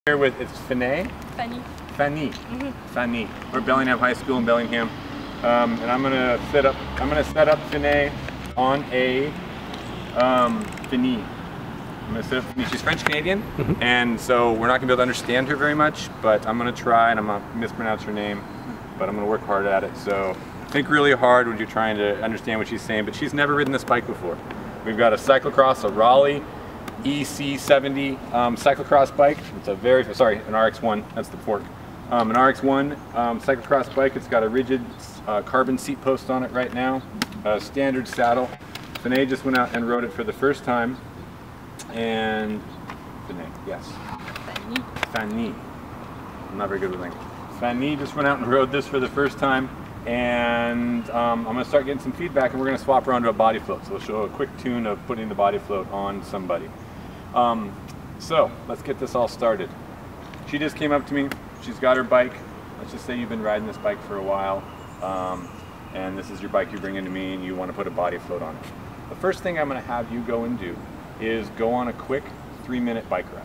Here with, it's Fanny? Fanny. Fanny. Fanny. We're at Bellingham High School in Bellingham. And I'm gonna set up Fanny on a Fanny. I'm gonna set up Fanny. She's French Canadian, and so we're not gonna be able to understand her very much, but I'm gonna try, and I'm gonna mispronounce her name, but I'm gonna work hard at it. So think really hard when you're trying to understand what she's saying, but she's never ridden this bike before. We've got a cyclocross, a Raleigh EC70 cyclocross bike. It's a an RX1, that's the fork. An RX1 cyclocross bike. It's got a rigid carbon seat post on it right now, a standard saddle. Fanny just went out and rode it for the first time. And Fanny, yes. Fanny. Fanny. I'm not very good with language. Fanny just went out and rode this for the first time, and I'm going to start getting some feedback, and we're going to swap her onto a Bodyfloat. So we'll show a quick tune of putting the Bodyfloat on somebody. So let's get this all started. She just came up to me. She's got her bike. Let's just say you've been riding this bike for a while, and this is your bike you bring into me, and you want to put a Bodyfloat on it. The first thing I'm going to have you go and do is go on a quick 3-minute bike ride.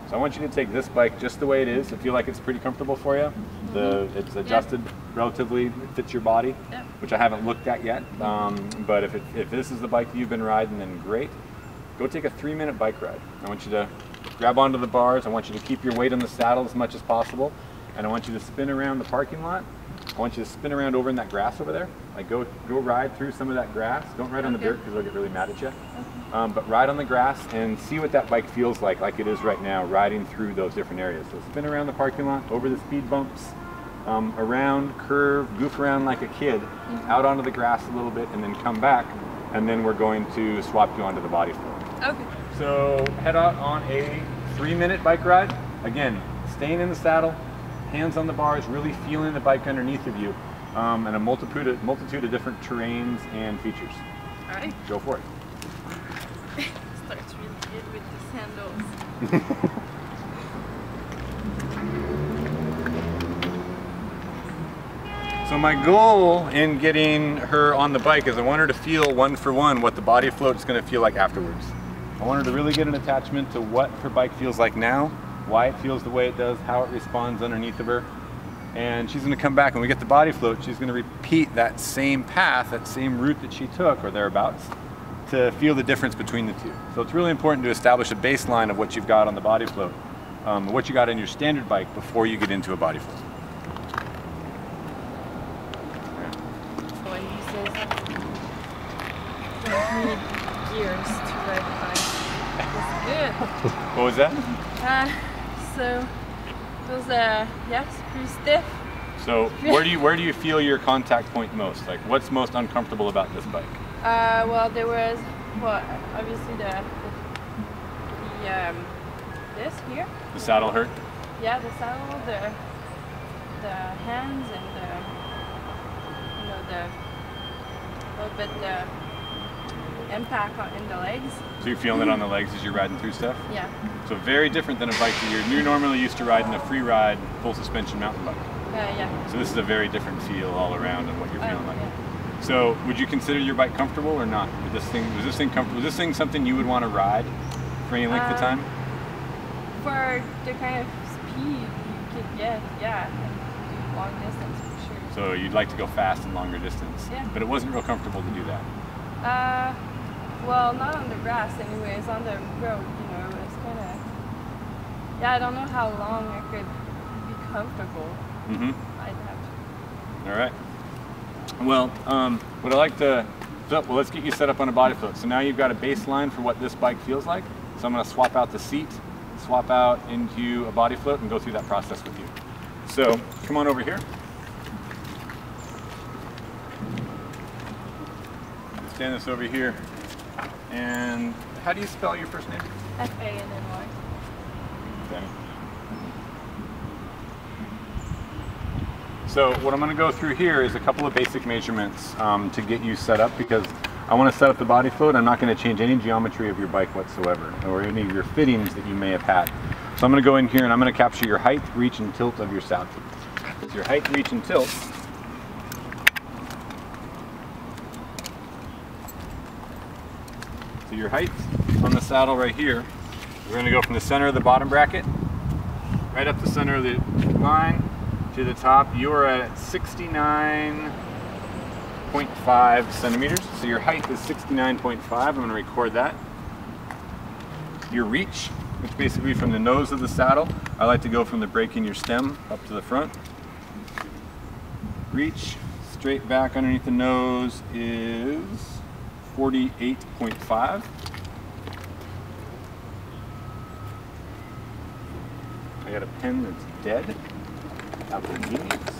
So I want you to take this bike just the way it is. I feel like it's pretty comfortable for you. It's adjusted relatively, it fits your body, which I haven't looked at yet. But if this is the bike that you've been riding, then great. Go take a 3-minute bike ride. I want you to grab onto the bars. I want you to keep your weight on the saddle as much as possible. And I want you to spin around the parking lot. I want you to spin around over in that grass over there. Like go ride through some of that grass. Don't ride on the dirt because they'll get really mad at you. But ride on the grass and see what that bike feels like it is right now, riding through those different areas. So spin around the parking lot, over the speed bumps, around, curve, goof around like a kid, out onto the grass a little bit, and then come back. And then we're going to swap you onto the Bodyfloat. Okay. So head out on a 3-minute bike ride. Again, staying in the saddle, hands on the bars, really feeling the bike underneath of you, and a multitude of different terrains and features. All right. Go for it. Starts really good with the sandals. So my goal in getting her on the bike is I want her to feel one for one what the Bodyfloat is going to feel like afterwards. I want her to really get an attachment to what her bike feels like now, why it feels the way it does, how it responds underneath of her. And she's going to come back, when we get the Bodyfloat, she's going to repeat that same path, that same route that she took, or thereabouts, to feel the difference between the two. So it's really important to establish a baseline of what you've got on the Bodyfloat, what you got in your standard bike before you get into a Bodyfloat. When he says, don't need gears to ride the bike. It's good. What was that? So it was yes, pretty stiff. So where do you feel your contact point most? Like what's most uncomfortable about this bike? Well, there was obviously this here. The saddle hurt? Yeah, the saddle, the hands, and the little bit the impact in the legs. So you're feeling it on the legs as you're riding through stuff? Yeah. So very different than a bike that you're normally used to riding, a free ride, full suspension mountain bike. Yeah. So this is a very different feel all around and what you're feeling like. Yeah. So would you consider your bike comfortable or not? Was this thing comfortable? Was this thing something you would want to ride for any length of time? For the kind of speed you could get, yeah, long distance for sure. So you'd like to go fast and longer distance, but it wasn't real comfortable to do that. Well, not on the grass anyways, on the road, it's kind of, I don't know how long I could be comfortable. I'd have to. All right. Well, what I like to, let's get you set up on a Bodyfloat. So now you've got a baseline for what this bike feels like. So I'm going to swap out the seat, swap out into a Bodyfloat, and go through that process with you. So come on over here. Stand this over here. And how do you spell your first name? F-A-N-N-Y. Fanny. So what I'm going to go through here is a couple of basic measurements to get you set up, because I want to set up the Bodyfloat. I'm not going to change any geometry of your bike whatsoever, or any of your fittings that you may have had. So I'm going to go in here and I'm going to capture your height, reach, and tilt of your saddle. So your height, reach, and tilt. So your height on the saddle right here, we're going to go from the center of the bottom bracket right up the center of the line to the top. You are at 69.5 centimeters. So your height is 69.5. I'm going to record that. Your reach, which basically from the nose of the saddle, I like to go from the break in your stem up to the front. Reach straight back underneath the nose is 48.5. I got a pen that's dead. Out for convenience.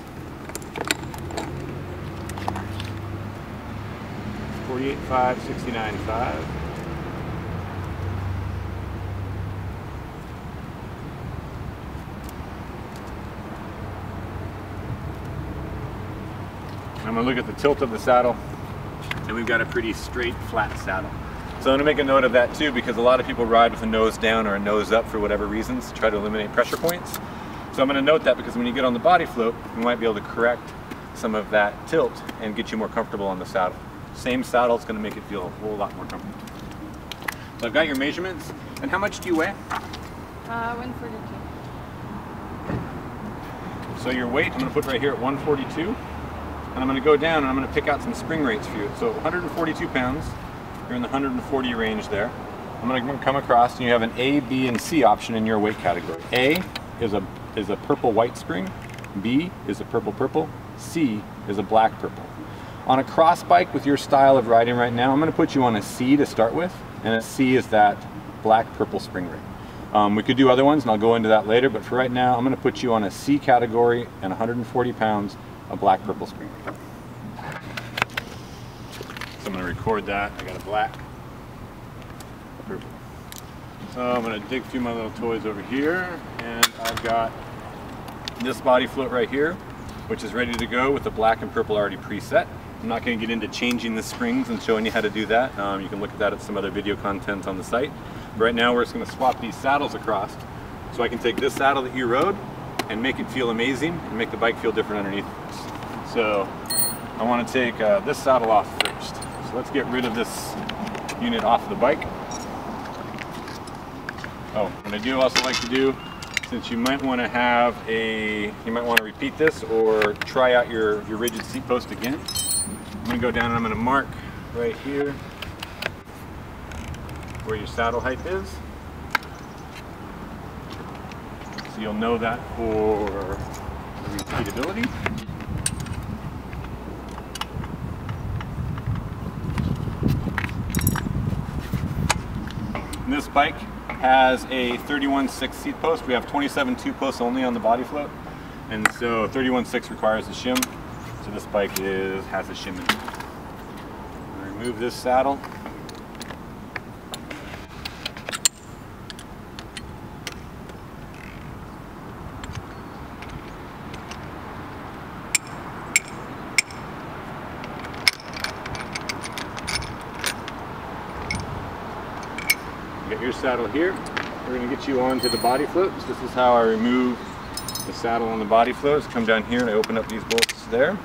48.5, 69.5. I'm going to look at the tilt of the saddle, and we've got a pretty straight, flat saddle. So I'm going to make a note of that too, because a lot of people ride with a nose down or a nose up for whatever reasons to try to eliminate pressure points. So I'm going to note that because when you get on the Bodyfloat, you might be able to correct some of that tilt and get you more comfortable on the saddle. Same saddle is going to make it feel a whole lot more comfortable. So I've got your measurements. And how much do you weigh? 142. So your weight, I'm going to put right here at 142. And I'm going to go down and I'm going to pick out some spring rates for you. So 142 pounds, you're in the 140 range there. I'm going to come across and you have an A, B, and C option in your weight category. A is a purple-white spring, B is a purple-purple, C is a black-purple. On a cross bike with your style of riding right now, I'm going to put you on a C to start with, and a C is that black-purple spring rate. We could do other ones and I'll go into that later, but for right now I'm going to put you on a C category and 140 pounds, a black-purple spring rate. So I'm going to record that. I got a black, a purple. So I'm going to dig through my little toys over here, and I've got this Bodyfloat right here, which is ready to go with the black and purple already preset. I'm not going to get into changing the springs and showing you how to do that. You can look at that at some other video content on the site. But right now we're just going to swap these saddles across, so I can take this saddle that you rode and make it feel amazing and make the bike feel different underneath. So I want to take this saddle off first. So let's get rid of this unit off the bike. Oh, what I do also like to do, since you might want to have you might want to repeat this or try out your rigid seat post again. I'm going to go down and I'm going to mark right here where your saddle height is. So you'll know that for repeatability. And this bike has a 31/6 seat post. We have 27/2 posts only on the Bodyfloat, and so 31/6 requires a shim. So this bike has a shim in it. Remove this saddle. Get your saddle here. We're going to get you onto the Bodyfloat. So this is how I remove the saddle on the Bodyfloat. Just come down here and I open up these bolts there.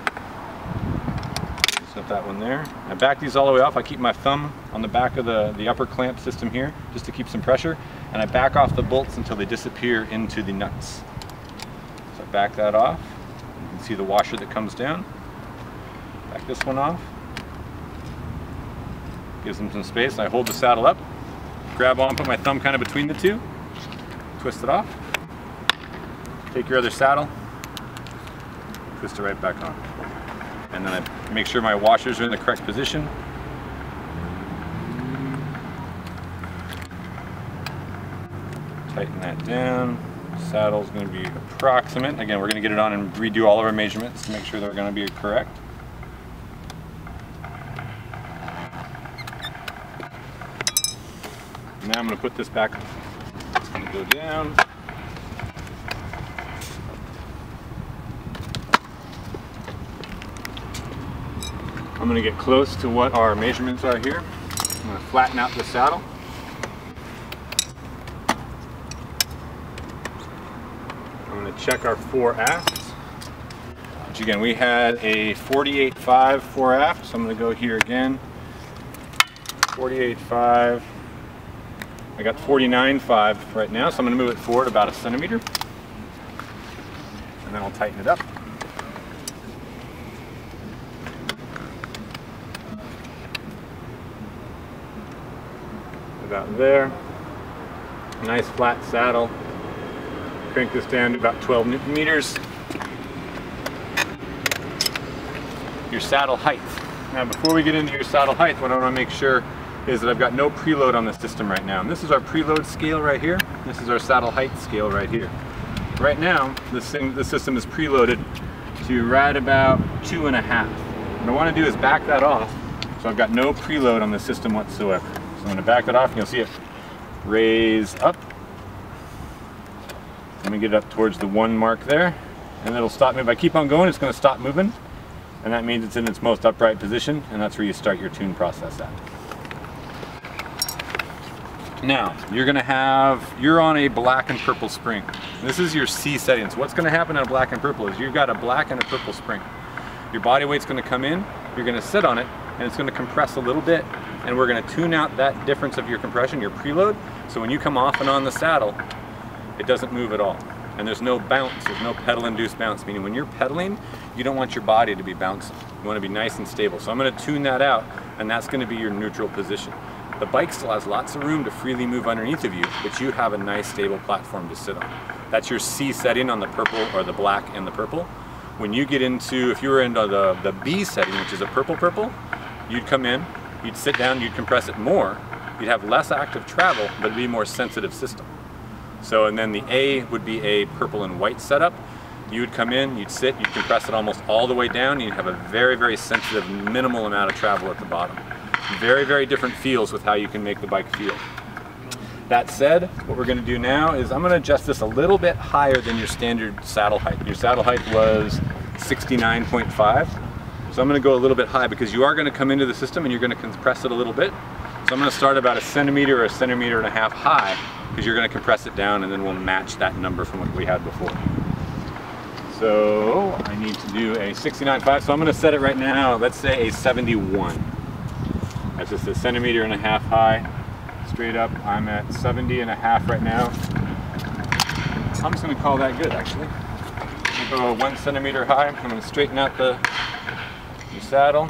Set that one there. I back these all the way off. I keep my thumb on the back of the upper clamp system here just to keep some pressure, and I back off the bolts until they disappear into the nuts. So I back that off. You can see the washer that comes down. Back this one off. Gives them some space. I hold the saddle up. Grab on, put my thumb kind of between the two, twist it off, take your other saddle, twist it right back on. And then I make sure my washers are in the correct position. Tighten that down. Saddle's going to be approximate. Again, we're going to get it on and redo all of our measurements to make sure they're going to be correct. Now I'm going to put this back. It's going to go down. I'm going to get close to what our measurements are here. I'm going to flatten out the saddle. I'm going to check our fore afts. Which again, we had a 48.5 fore aft, so I'm going to go here again. 48.5. I got 49.5 right now, so I'm going to move it forward about a centimeter. and then I'll tighten it up. About there. Nice flat saddle. Crank this down to about 12 Newton meters. Your saddle height. Now before we get into your saddle height, what I want to make sure is that I've got no preload on the system right now. And this is our preload scale right here. This is our saddle height scale right here. Right now, the system is preloaded to right about 2.5. What I want to do is back that off, so I've got no preload on the system whatsoever. So I'm going to back that off, and you'll see it raise up. Let me get it up towards the 1 mark there, and it'll stop me. If I keep on going, it's going to stop moving, and that means it's in its most upright position, and that's where you start your tune process at. Now, you're on a black and purple spring. This is your C setting. So what's going to happen in a black and purple is you've got a black and a purple spring. Your body weight's going to come in, you're going to sit on it, and it's going to compress a little bit, and we're going to tune out that difference of your compression, your preload, so when you come off and on the saddle, it doesn't move at all. And there's no bounce, there's no pedal-induced bounce, meaning when you're pedaling, you don't want your body to be bouncing. You want to be nice and stable. So I'm going to tune that out, and that's going to be your neutral position. The bike still has lots of room to freely move underneath of you, but you have a nice stable platform to sit on. That's your C setting on the purple, or the black and the purple. When you get into, if you were into the B setting, which is a purple, you'd come in, you'd sit down, you'd compress it more, you'd have less active travel, but it'd be a more sensitive system. So, and then the A would be a purple and white setup. You would come in, you'd sit, you'd compress it almost all the way down, and you'd have a very, very sensitive, minimal amount of travel at the bottom. Very, very different feels with how you can make the bike feel. That said, what we're going to do now is I'm going to adjust this a little bit higher than your standard saddle height. Your saddle height was 69.5. So I'm going to go a little bit high because you are going to come into the system and you're going to compress it a little bit. So I'm going to start about 1 centimeter or 1.5 centimeters high because you're going to compress it down, and then we'll match that number from what we had before. So I need to do a 69.5. So I'm going to set it right now, let's say a 71. That's just 1.5 centimeters high. Straight up, I'm at 70.5 right now. I'm just going to call that good, actually. I'm going to go 1 centimeter high. I'm going to straighten out your saddle.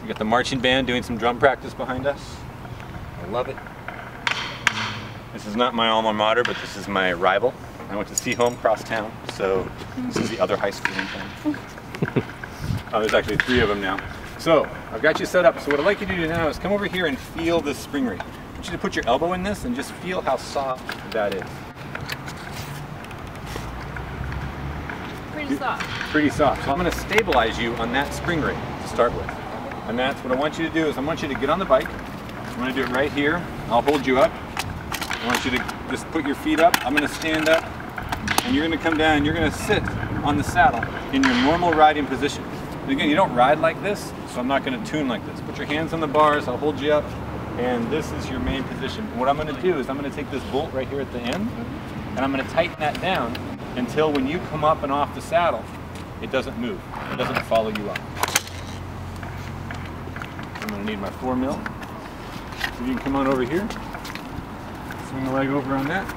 We got the marching band doing some drum practice behind us. I love it. This is not my alma mater, but this is my rival. I went to see home cross town, so this is the other high school in town. There's actually 3 of them now. So, I've got you set up. So what I'd like you to do now is come over here and feel this spring rate. I want you to put your elbow in this and just feel how soft that is. Pretty soft. Pretty soft. So I'm going to stabilize you on that spring rate to start with. And that's what I want you to do is I want you to get on the bike. I'm going to do it right here. I'll hold you up. I want you to just put your feet up. I'm going to stand up. And you're going to come down and you're going to sit on the saddle in your normal riding position. Again, you don't ride like this, so I'm not going to tune like this. Put your hands on the bars, I'll hold you up, and this is your main position. What I'm going to do is I'm going to take this bolt right here at the end, and I'm going to tighten that down until when you come up and off the saddle, it doesn't move. It doesn't follow you up. I'm going to need my 4 mil. So you can come on over here, swing the leg over on that.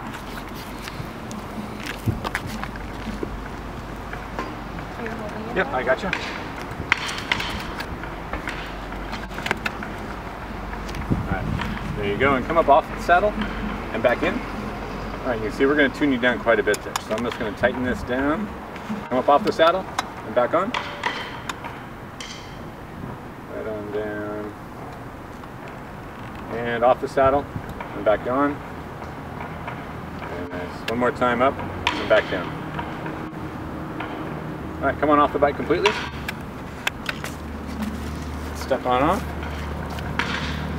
Yep, I got you. There you go, and come up off the saddle and back in. All right, you can see we're going to tune you down quite a bit there. So I'm just going to tighten this down, come up off the saddle and back on. Right on down. And off the saddle and back on. Very nice. One more time up and back down. All right, come on off the bike completely. Step on off.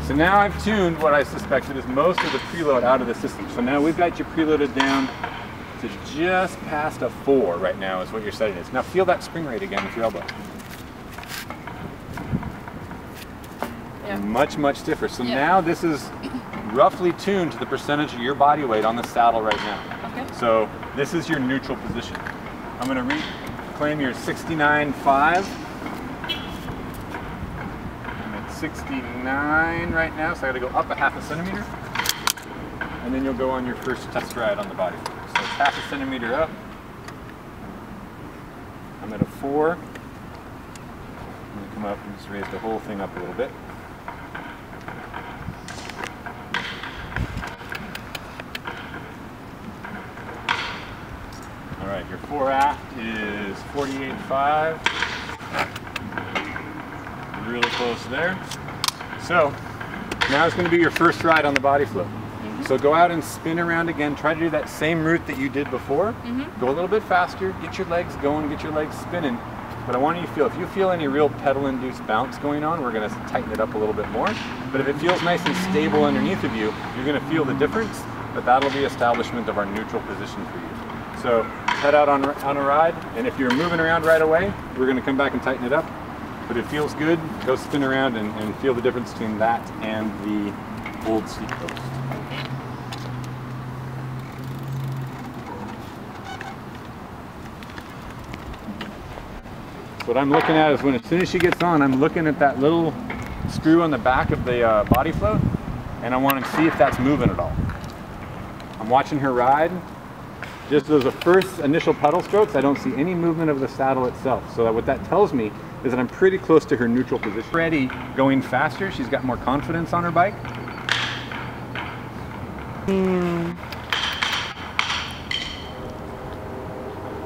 So now I've tuned what I suspected is most of the preload out of the system. So now we've got you preloaded down to just past a 4 right now is what your setting is. Now feel that spring rate again with your elbow. Yeah. Much, much stiffer. So now this is roughly tuned to the percentage of your body weight on the saddle right now. Okay. So this is your neutral position. I'm going to reclaim your 69.5. 69 right now, so I got to go up a 0.5 centimeter, and then you'll go on your first test ride on the body. So it's 0.5 centimeter up, 4. I'm going to come up and just raise the whole thing up a little bit. All right, your 4 aft is 48.5. Really close there. So now it's going to be your first ride on the Bodyfloat. So go out and spin around again. Try to do that same route that you did before. Go a little bit faster, get your legs going, get your legs spinning. But I want you to feel, if you feel any real pedal-induced bounce going on, we're going to tighten it up a little bit more. But if it feels nice and stable underneath of you, you're going to feel the difference, but that'll be establishment of our neutral position for you. So head out on a ride, and if you're moving around right away, we're going to come back and tighten it up. But it feels good, go spin around and feel the difference between that and the old seat post. What I'm looking at is when, as soon as she gets on, I'm looking at that little screw on the back of the Bodyfloat, and I want to see if that's moving at all. I'm watching her ride. Just those first initial pedal strokes, I don't see any movement of the saddle itself. So what that tells me is that I'm pretty close to her neutral position. Already going faster, she's got more confidence on her bike.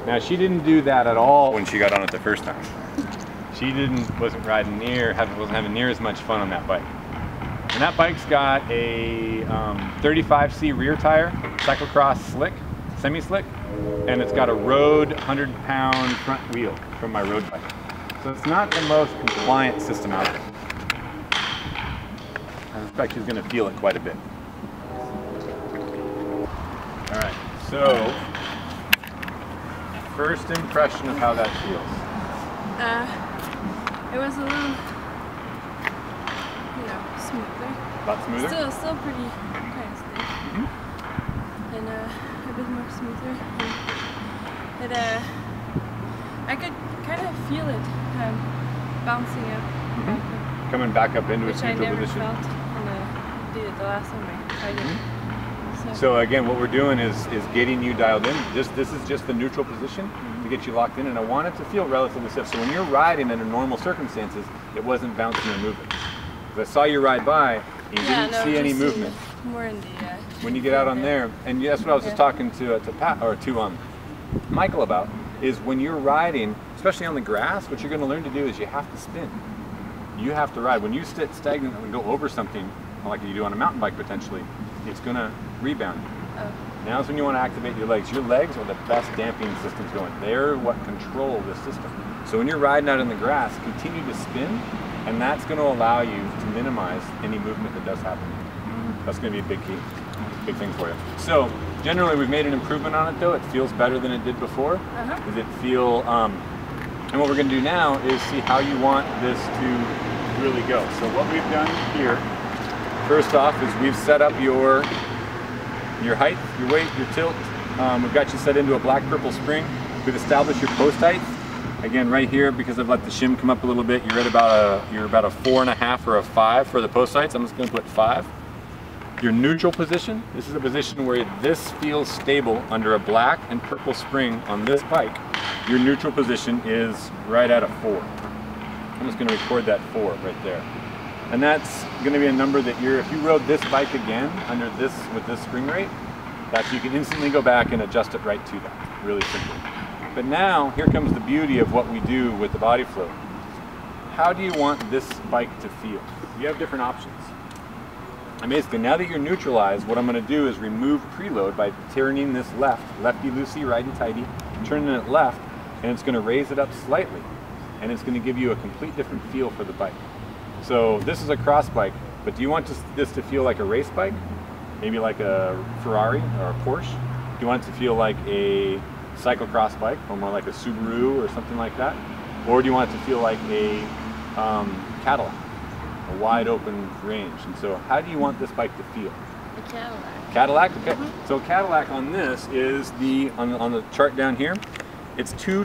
Now she didn't do that at all when she got on it the first time. She wasn't riding wasn't having near as much fun on that bike. And that bike's got a 35C rear tire, cyclocross slick, semi-slick, and it's got a road 100-pound front wheel from my road bike. So it's not the most compliant system out there. I suspect she's going to feel it quite a bit. All right, so first impression of how that feels? It was a little, smoother. A lot smoother? Still pretty kind of stiff. And a bit more smoother. And I could kind of feel it bouncing up. Coming back up into its neutral position. Which I never felt when I did it the last time I tried it. So again, what we're doing is getting you dialed in. This is just the neutral position to get you locked in, and I want it to feel relatively stiff. So when you're riding under normal circumstances, it wasn't bouncing or moving. Because I saw you ride by, and you didn't see any movement. More in the, when you get out on there, and that's what I was just talking to Pat or to Michael about, is when you're riding, especially on the grass, what you're going to learn to do is you have to spin. You have to ride. When you sit stagnant and go over something, like you do on a mountain bike potentially, it's going to rebound you. Now is when you want to activate your legs. Your legs are the best damping systems going. They're what control this system. So when you're riding out in the grass, continue to spin, and that's going to allow you to minimize any movement that does happen. That's going to be a big key, big thing for you. So generally we've made an improvement on it though. It feels better than it did before. Does it feel, and what we're going to do now is see how you want this to really go. So what we've done here, first off, is we've set up your height, your weight, your tilt. We've got you set into a black-purple spring. We've established your post height. Again, right here, because I've let the shim come up a little bit, you're at about a 4.5 or a 5 for the post heights. I'm just going to put 5. Your neutral position. This is a position where this feels stable under a black and purple spring on this bike. Your neutral position is right at a 4. I'm just going to record that 4 right there. And that's going to be a number that if you rode this bike again under this with this spring rate, you can instantly go back and adjust it right to that, really simply. But now, here comes the beauty of what we do with the Bodyfloat. How do you want this bike to feel? You have different options. And basically, now that you're neutralized, what I'm going to do is remove preload by turning this left, lefty-loosey, righty-tighty, turning it left, and it's going to raise it up slightly. And it's going to give you a complete different feel for the bike. So this is a cross bike, but do you want this to feel like a race bike? Maybe like a Ferrari or a Porsche? Do you want it to feel like a cyclocross bike, or more like a Subaru or something like that? Or do you want it to feel like a Cadillac, a wide open range? And so how do you want this bike to feel? A Cadillac. Cadillac? Okay. So Cadillac on this is on the chart down here, it's 2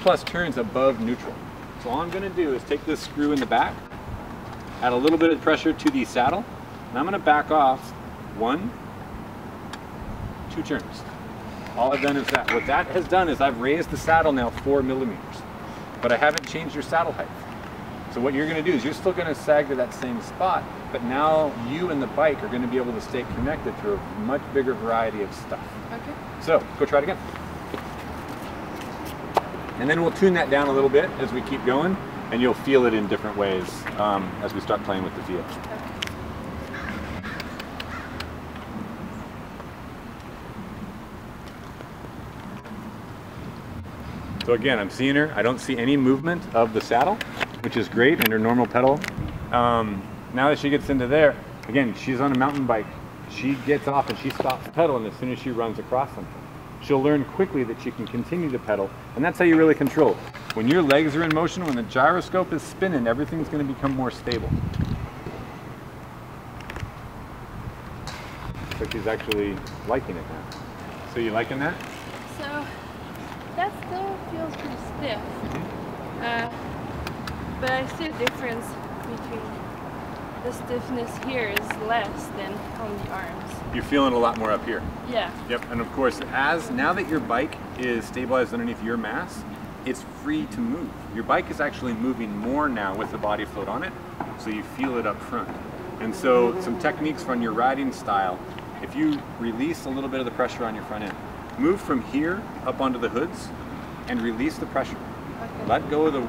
plus turns above neutral. So all I'm going to do is take this screw in the back, add a little bit of pressure to the saddle, and I'm going to back off 1, 2 turns. All I've done is that. What that has done is I've raised the saddle now 4 millimeters. but I haven't changed your saddle height. So what you're going to do is you're still going to sag to that same spot, but now you and the bike are going to be able to stay connected through a much bigger variety of stuff. Okay. So go try it again. And then we'll tune that down a little bit as we keep going, and you'll feel it in different ways as we start playing with the feel. Okay. So again, I'm seeing her. I don't see any movement of the saddle, which is great, and her normal pedal. Now that she gets into there, again, she's on a mountain bike. She gets off and she stops pedaling as soon as she runs across something. She'll learn quickly that she can continue to pedal, and that's how you really control it. When your legs are in motion, when the gyroscope is spinning, everything's going to become more stable. So she's actually liking it now. So you liking that? So that still feels pretty stiff, but I see a difference between the stiffness here is less than on the arms. You're feeling a lot more up here. Yeah. Yep, and of course, now that your bike is stabilized underneath your mass, it's free to move. Your bike is actually moving more now with the Bodyfloat on it, so you feel it up front. And so some techniques from your riding style, if you release a little bit of the pressure on your front end, move from here up onto the hoods and release the pressure. Okay. Let go of the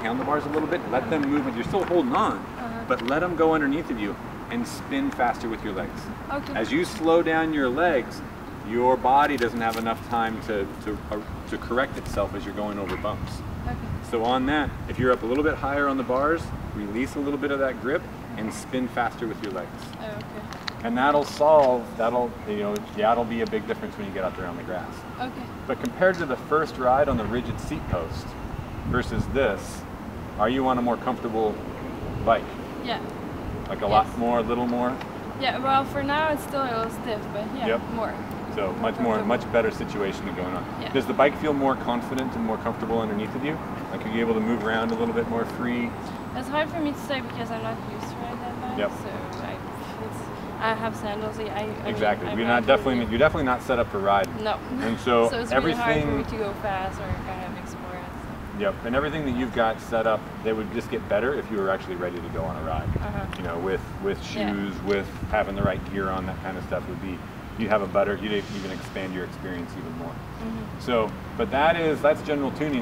handlebars a little bit, let them move, and you're still holding on, but let them go underneath of you and spin faster with your legs. Okay. As you slow down your legs, your body doesn't have enough time to correct itself as you're going over bumps. Okay. So on that, if you're up a little bit higher on the bars, release a little bit of that grip and spin faster with your legs. Oh, okay. And that'll be a big difference when you get out there on the grass. Okay. But compared to the first ride on the rigid seat post versus this, are you on a more comfortable bike? Yeah. Like a little more? Yeah, well, for now it's still a little stiff, but yeah, Yep. more. So much better situation going on. Yeah. Does the bike feel more confident and more comfortable underneath of you? Like, are you able to move around a little bit more free? It's hard for me to say because I'm not used to ride that bike. Yep. So I have sandals. Exactly. I'm You're not definitely not set up for riding. No. And so, so it's everything. really hard for me to go fast or kind of explore it. So. Yep. And everything that you've got set up, they would just get better if you were actually ready to go on a ride. You know, with shoes, with having the right gear on, that kind of stuff would be. You'd even expand your experience even more. So, but that's general tuning.